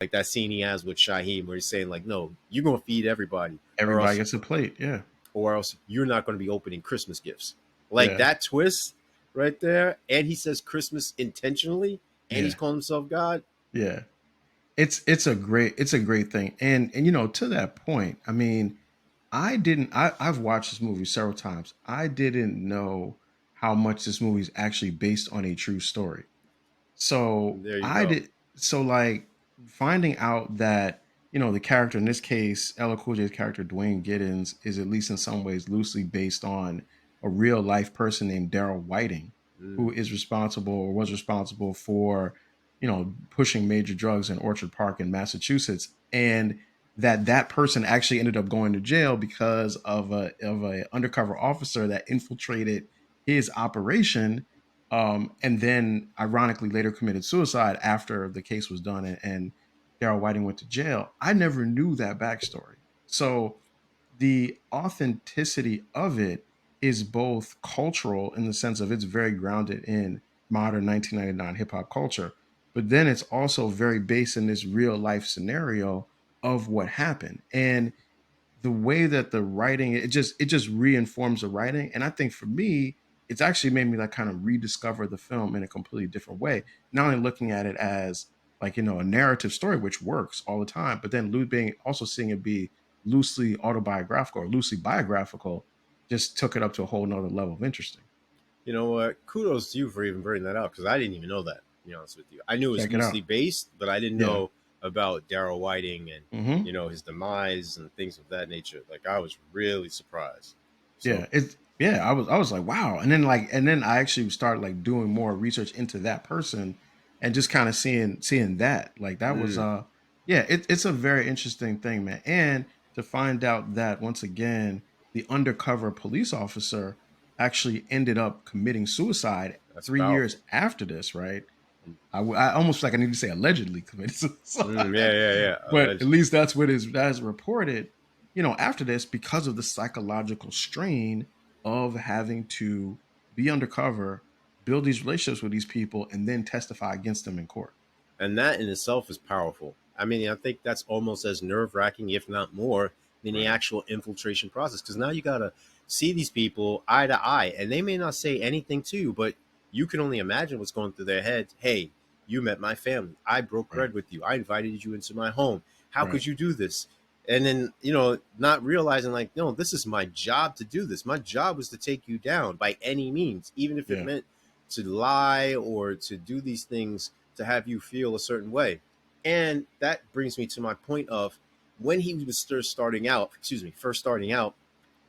like that scene he has with Shaheem where he's saying like, no, you're gonna feed everybody, or Everybody else gets a plate. Yeah. you're not gonna be opening Christmas gifts. Like Yeah. that twist right there, and he says Christmas intentionally, and he's Yeah. calling himself God. Yeah. It's a great thing. And to that point, I mean, I've watched this movie several times. I didn't know how much this movie is actually based on a true story. So There you I go. did so like finding out that the character in this case, Ella Cool J's character Dwayne Giddens, is at least in some ways loosely based on a real life person named Daryl Whiting, who Mm. is responsible or was responsible for pushing major drugs in Orchard Park in Massachusetts, and that person actually ended up going to jail because of a undercover officer that infiltrated his operation, and then ironically later committed suicide after the case was done, and Daryl Whiting went to jail. I never knew that backstory. So the authenticity of it is both cultural in the sense of it's very grounded in modern 1999 hip hop culture, but then it's also very based in this real life scenario of what happened. And the way that the writing, it just reinforms the writing, and I think for me it's actually made me like kind of rediscover the film in a completely different way, not only looking at it as like a narrative story which works all the time, but then being also seeing it be loosely autobiographical or loosely biographical just took it up to a whole nother level of interesting. You know what? Kudos to you for even bringing that out because I didn't even know that. To be honest with you, I knew it was Check it loosely out. based, but I didn't Yeah. know about Daryl Whiting and Hmm. his demise and things of that nature. Like I was really surprised. So Yeah, yeah, I was like, wow. And then I actually started like doing more research into that person and just kind of seeing that. Like that was mm, yeah, it's a very interesting thing, man. And to find out that once again, the undercover police officer actually ended up committing suicide that's 3 years powerful. after this, right? I almost like I need to say allegedly committed Yeah, suicide, yeah, yeah. but at Allegedly. least that's reported. After this, because of the psychological strain of having to be undercover, build these relationships with these people, and then testify against them in court. And that in itself is powerful. I mean, I think that's almost as nerve wracking, if not more, than the Right. actual infiltration process. Because now you got to see these people eye to eye, and they may not say anything to you, but you can only imagine what's going through their heads. Hey, you met my family. I broke Right. bread with you. I invited you into my home. How Right. could you do this? And then, not realizing, like, no, this is my job to do this. My job was to take you down by any means, even if it Yeah. meant to lie or to do these things to have you feel a certain way. And that brings me to my point of when he was first starting out,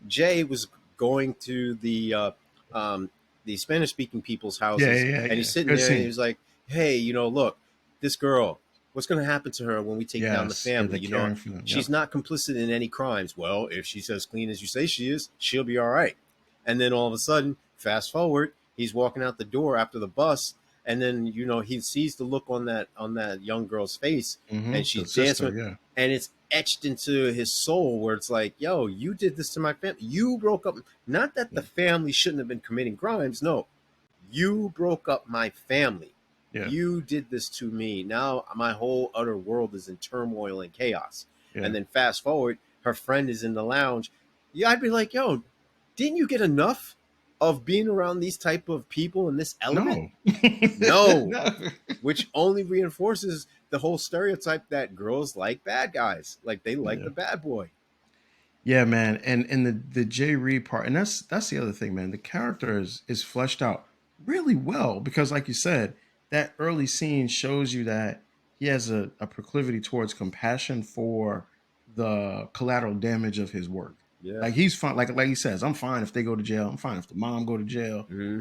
Jay was going to the Spanish speaking people's Yeah. houses, Yeah. Yeah. and he's Yeah. sitting Good there and he scene. was like, "Hey, look, this girl. What's going to happen to her when we take down the Yes. Yeah. family? The caring for them. She's Yep. not complicit in any crimes. Well, if she's as clean as you say she is, she'll be all right." And then all of a sudden, fast forward, he's walking out the door after the bus, and then he sees the look on that young girl's face, and The she's sister. dancing, Yeah. and it's etched into his soul where it's like, yo, you did this to my family. You broke up. Not that the Yeah. family shouldn't have been committing crimes. No, you broke up my family. Yeah. You did this to me. Now my whole other world is in turmoil and chaos. And Yeah. then fast forward, her friend is in the lounge. Yeah, I'd be like, yo, didn't you get enough of being around these type of people in this element? No. No, No. which only reinforces the whole stereotype that girls like bad guys, like they like Yeah. the bad boy. Yeah, man, and the Jay Reed part, and that's the other thing, man. The character is fleshed out really well because, like you said, that early scene shows you that he has a proclivity towards compassion for the collateral damage of his work. Yeah. Like he's fine, like he says, I'm fine if they go to jail. I'm fine if the mom go to jail. Mhm.